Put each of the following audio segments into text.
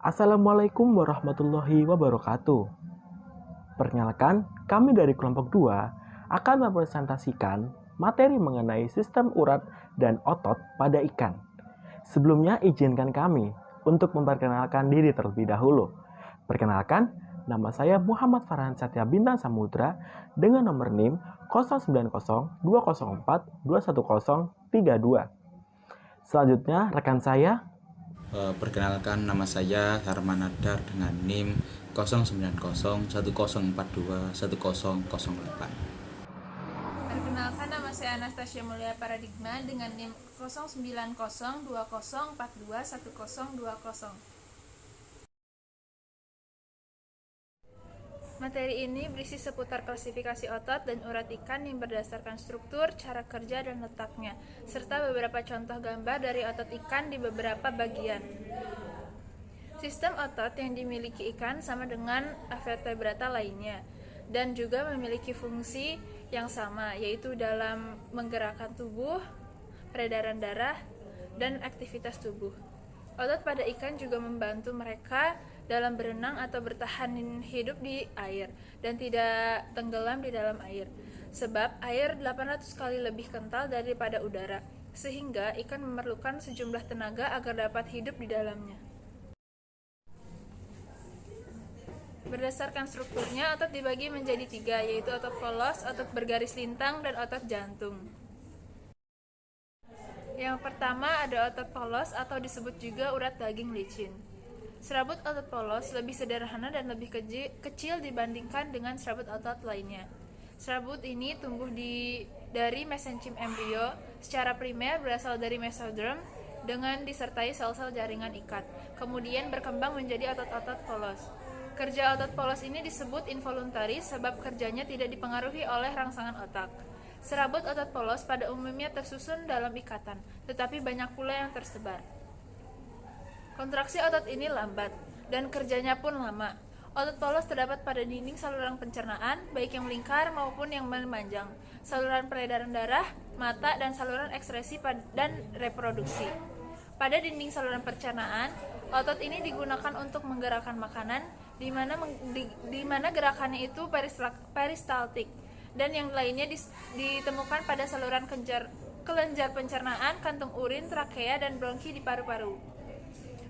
Assalamualaikum warahmatullahi wabarakatuh. Perkenalkan, kami dari kelompok 2 akan mempresentasikan materi mengenai sistem urat dan otot pada ikan. Sebelumnya izinkan kami untuk memperkenalkan diri terlebih dahulu. Perkenalkan, nama saya Muhammad Farhan Satya Bintang Samudra dengan nomor NIM 0902042132. Selanjutnya, rekan saya. Perkenalkan, nama saya Harman Nadar dengan NIM 0901042108. Perkenalkan, nama saya Anastasia Mulia Paradigma dengan NIM 090204210220. Materi ini berisi seputar klasifikasi otot dan urat ikan yang berdasarkan struktur, cara kerja, dan letaknya, serta beberapa contoh gambar dari otot ikan di beberapa bagian. Sistem otot yang dimiliki ikan sama dengan vertebrata lainnya, dan juga memiliki fungsi yang sama, yaitu dalam menggerakkan tubuh, peredaran darah, dan aktivitas tubuh. Otot pada ikan juga membantu mereka dalam berenang atau bertahan hidup di air dan tidak tenggelam di dalam air. Sebab air 800 kali lebih kental daripada udara, sehingga ikan memerlukan sejumlah tenaga agar dapat hidup di dalamnya. Berdasarkan strukturnya, otot dibagi menjadi 3, yaitu otot polos, otot bergaris lintang, dan otot jantung. Yang pertama ada otot polos atau disebut juga urat daging licin. Serabut otot polos lebih sederhana dan lebih kecil dibandingkan dengan serabut otot lainnya. Serabut ini tumbuh dari mesenchim embrio, secara primer berasal dari mesoderm dengan disertai sel-sel jaringan ikat, kemudian berkembang menjadi otot-otot polos. Kerja otot polos ini disebut involuntari sebab kerjanya tidak dipengaruhi oleh rangsangan otak. Serabut otot polos pada umumnya tersusun dalam ikatan, tetapi banyak pula yang tersebar. Kontraksi otot ini lambat, dan kerjanya pun lama. Otot polos terdapat pada dinding saluran pencernaan, baik yang melingkar maupun yang memanjang, saluran peredaran darah, mata, dan saluran ekskresi dan reproduksi. Pada dinding saluran pencernaan, otot ini digunakan untuk menggerakkan makanan, di mana gerakannya itu peristaltik, dan yang lainnya ditemukan pada saluran kelenjar pencernaan, kantung urin, trakea, dan bronki di paru-paru.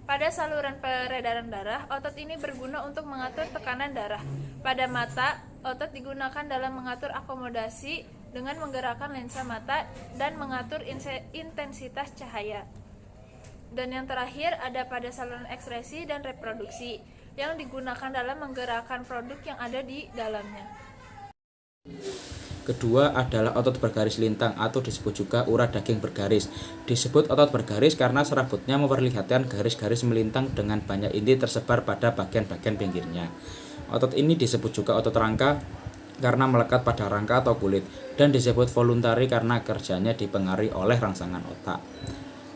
Pada saluran peredaran darah, otot ini berguna untuk mengatur tekanan darah. Pada mata, otot digunakan dalam mengatur akomodasi dengan menggerakkan lensa mata dan mengatur intensitas cahaya. Dan yang terakhir ada pada saluran ekskresi dan reproduksi, yang digunakan dalam menggerakkan produk yang ada di dalamnya. Kedua adalah otot bergaris lintang atau disebut juga urat daging bergaris. Disebut otot bergaris karena serabutnya memperlihatkan garis-garis melintang dengan banyak inti tersebar pada bagian-bagian pinggirnya. Otot ini disebut juga otot rangka karena melekat pada rangka atau kulit, dan disebut voluntari karena kerjanya dipengaruhi oleh rangsangan otak.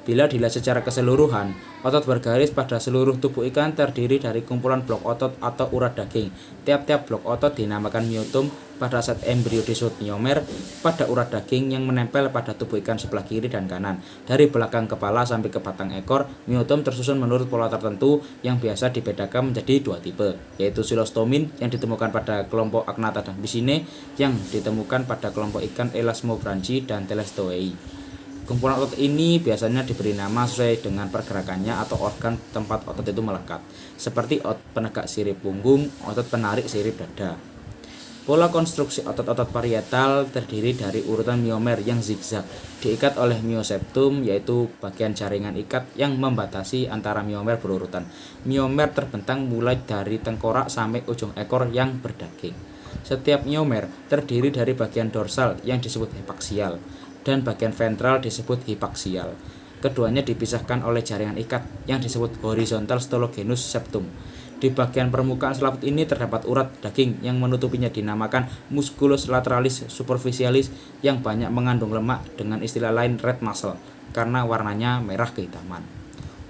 Bila dilihat secara keseluruhan, otot bergaris pada seluruh tubuh ikan terdiri dari kumpulan blok otot atau urat daging. Tiap-tiap blok otot dinamakan myotum. Pada saat embrio disebut myomer. Pada urat daging yang menempel pada tubuh ikan sebelah kiri dan kanan, dari belakang kepala sampai ke batang ekor, myotum tersusun menurut pola tertentu yang biasa dibedakan menjadi 2 tipe, yaitu silostomin yang ditemukan pada kelompok Agnatha dan Piscine, yang ditemukan pada kelompok ikan Elasmobranchi dan Telestoei. Kumpulan otot ini biasanya diberi nama sesuai dengan pergerakannya atau organ tempat otot itu melekat, seperti otot penegak sirip punggung, otot penarik sirip dada. Pola konstruksi otot-otot parietal terdiri dari urutan myomer yang zigzag, diikat oleh myoseptum, yaitu bagian jaringan ikat yang membatasi antara myomer berurutan. Myomer terbentang mulai dari tengkorak sampai ujung ekor yang berdaging. Setiap myomer terdiri dari bagian dorsal yang disebut hepaksial, dan bagian ventral disebut hipaksial. Keduanya dipisahkan oleh jaringan ikat yang disebut horizontal stologenous septum. Di bagian permukaan selaput ini terdapat urat daging yang menutupinya dinamakan musculus lateralis superficialis yang banyak mengandung lemak, dengan istilah lain red muscle karena warnanya merah kehitaman.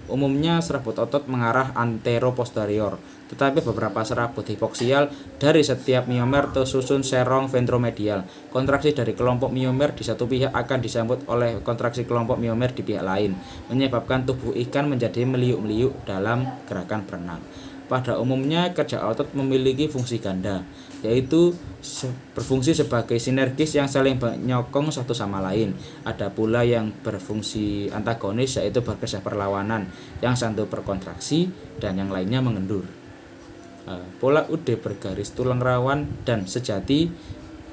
Umumnya serabut otot mengarah antero-posterior, tetapi beberapa serabut hipoksial dari setiap miomer tersusun serong ventromedial. Kontraksi dari kelompok miomer di satu pihak akan disambut oleh kontraksi kelompok miomer di pihak lain, menyebabkan tubuh ikan menjadi meliuk-meliuk dalam gerakan berenang. Pada umumnya, kerja otot memiliki fungsi ganda, yaitu berfungsi sebagai sinergis yang saling menyokong satu sama lain. Ada pula yang berfungsi antagonis, yaitu bergeser perlawanan, yang satu berkontraksi dan yang lainnya mengendur. Pola UD bergaris tulang rawan dan sejati.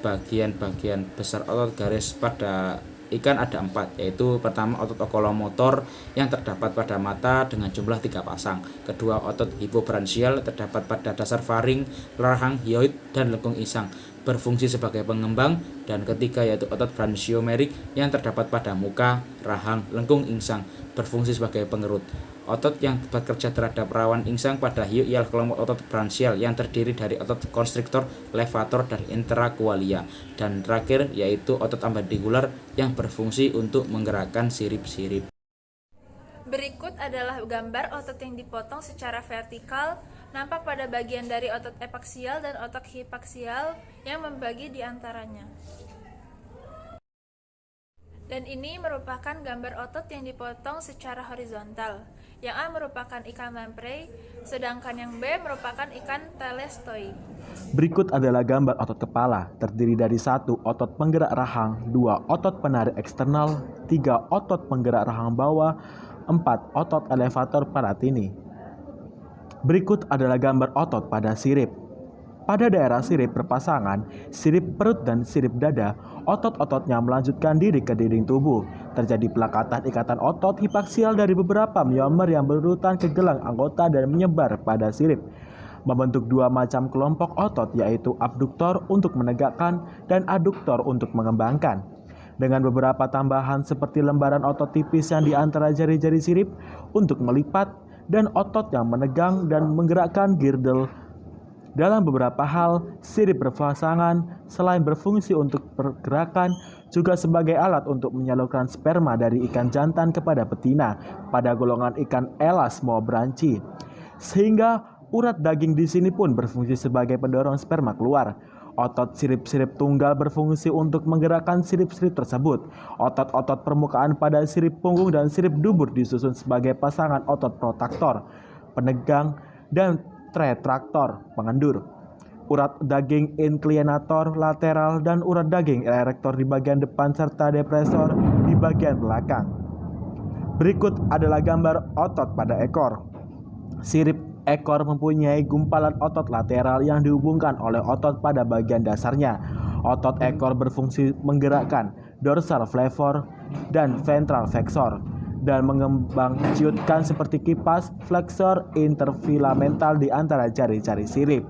Bagian-bagian besar otot garis pada ikan ada 4, yaitu pertama otot okolomotor yang terdapat pada mata dengan jumlah 3 pasang, kedua otot hipobranchial terdapat pada dasar faring, rahang, hyoid, dan lengkung insang berfungsi sebagai pengembang, dan ketiga yaitu otot branchiomerik yang terdapat pada muka, rahang, lengkung insang berfungsi sebagai pengerut. Otot yang bekerja terhadap rawan insang pada hiu ialah kelompok otot branchial yang terdiri dari otot constrictor, levator, dan intraqualia. Dan terakhir yaitu otot appendicular yang berfungsi untuk menggerakkan sirip-sirip. Berikut adalah gambar otot yang dipotong secara vertikal, nampak pada bagian dari otot epaksial dan otot hipaksial yang membagi di antaranya. Dan ini merupakan gambar otot yang dipotong secara horizontal. Yang A merupakan ikan lamprey, sedangkan yang B merupakan ikan telestoi. Berikut adalah gambar otot kepala, terdiri dari 1 otot penggerak rahang, 2 otot penarik eksternal, 3 otot penggerak rahang bawah, 4 otot elevator palatini. Berikut adalah gambar otot pada sirip. Pada daerah sirip berpasangan, sirip perut dan sirip dada, otot-ototnya melanjutkan diri ke dinding tubuh. Terjadi pelekatan ikatan otot hipaksial dari beberapa miomer yang berurutan ke gelang anggota dan menyebar pada sirip, membentuk 2 macam kelompok otot, yaitu abduktor untuk menegakkan dan aduktor untuk mengembangkan. Dengan beberapa tambahan seperti lembaran otot tipis yang di antara jari-jari sirip untuk melipat dan otot yang menegang dan menggerakkan girdle. Dalam beberapa hal, sirip berpasangan selain berfungsi untuk pergerakan, juga sebagai alat untuk menyalurkan sperma dari ikan jantan kepada betina pada golongan ikan elasmobranchi. Sehingga urat daging di sini pun berfungsi sebagai pendorong sperma keluar. Otot sirip-sirip tunggal berfungsi untuk menggerakkan sirip-sirip tersebut. Otot-otot permukaan pada sirip punggung dan sirip dubur disusun sebagai pasangan otot protaktor, penegang, dan retraktor, pengendur. Urat daging inklinator lateral dan urat daging erektor di bagian depan serta depresor di bagian belakang. Berikut adalah gambar otot pada ekor. Sirip ekor mempunyai gumpalan otot lateral yang dihubungkan oleh otot pada bagian dasarnya. Otot ekor berfungsi menggerakkan dorsal flavor dan ventral flexor dan mengembangciutkan seperti kipas flexor interfilamental di antara jari-jari sirip.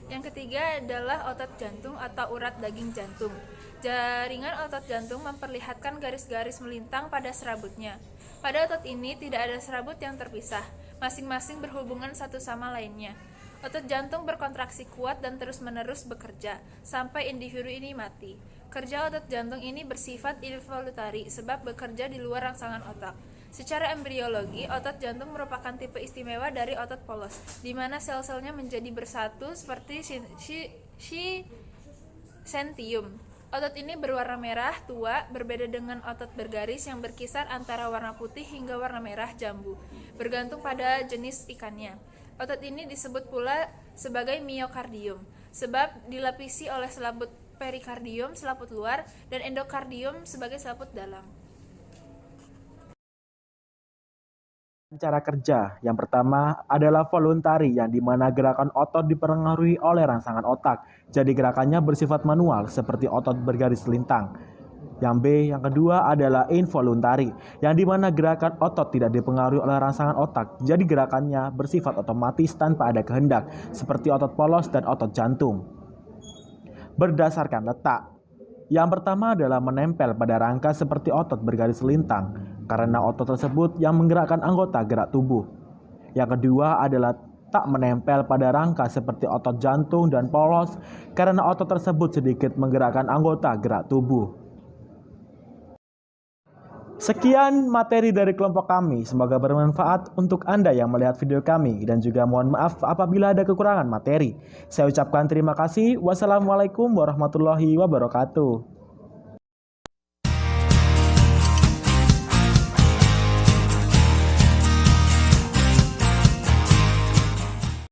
Yang ketiga adalah otot jantung atau urat daging jantung. Jaringan otot jantung memperlihatkan garis-garis melintang pada serabutnya. Pada otot ini tidak ada serabut yang terpisah, masing-masing berhubungan satu sama lainnya. Otot jantung berkontraksi kuat dan terus-menerus bekerja, sampai individu ini mati. Kerja otot jantung ini bersifat involuntari sebab bekerja di luar rangsangan otak. Secara embriologi, otot jantung merupakan tipe istimewa dari otot polos, di mana sel-selnya menjadi bersatu seperti sentium. Otot ini berwarna merah tua, berbeda dengan otot bergaris yang berkisar antara warna putih hingga warna merah jambu, bergantung pada jenis ikannya. Otot ini disebut pula sebagai miokardium, sebab dilapisi oleh selaput perikardium, selaput luar, dan endokardium sebagai selaput dalam. Cara kerja yang pertama adalah voluntari, yang dimana gerakan otot dipengaruhi oleh rangsangan otak. Jadi gerakannya bersifat manual seperti otot bergaris lintang. Yang kedua adalah involuntari, yang dimana gerakan otot tidak dipengaruhi oleh rangsangan otak. Jadi gerakannya bersifat otomatis tanpa ada kehendak, seperti otot polos dan otot jantung. Berdasarkan letak, yang pertama adalah menempel pada rangka seperti otot bergaris lintang, karena otot tersebut yang menggerakkan anggota gerak tubuh. Yang kedua adalah tak menempel pada rangka seperti otot jantung dan polos, karena otot tersebut sedikit menggerakkan anggota gerak tubuh. Sekian materi dari kelompok kami, semoga bermanfaat untuk Anda yang melihat video kami dan juga mohon maaf apabila ada kekurangan materi. Saya ucapkan terima kasih. Wassalamualaikum warahmatullahi wabarakatuh.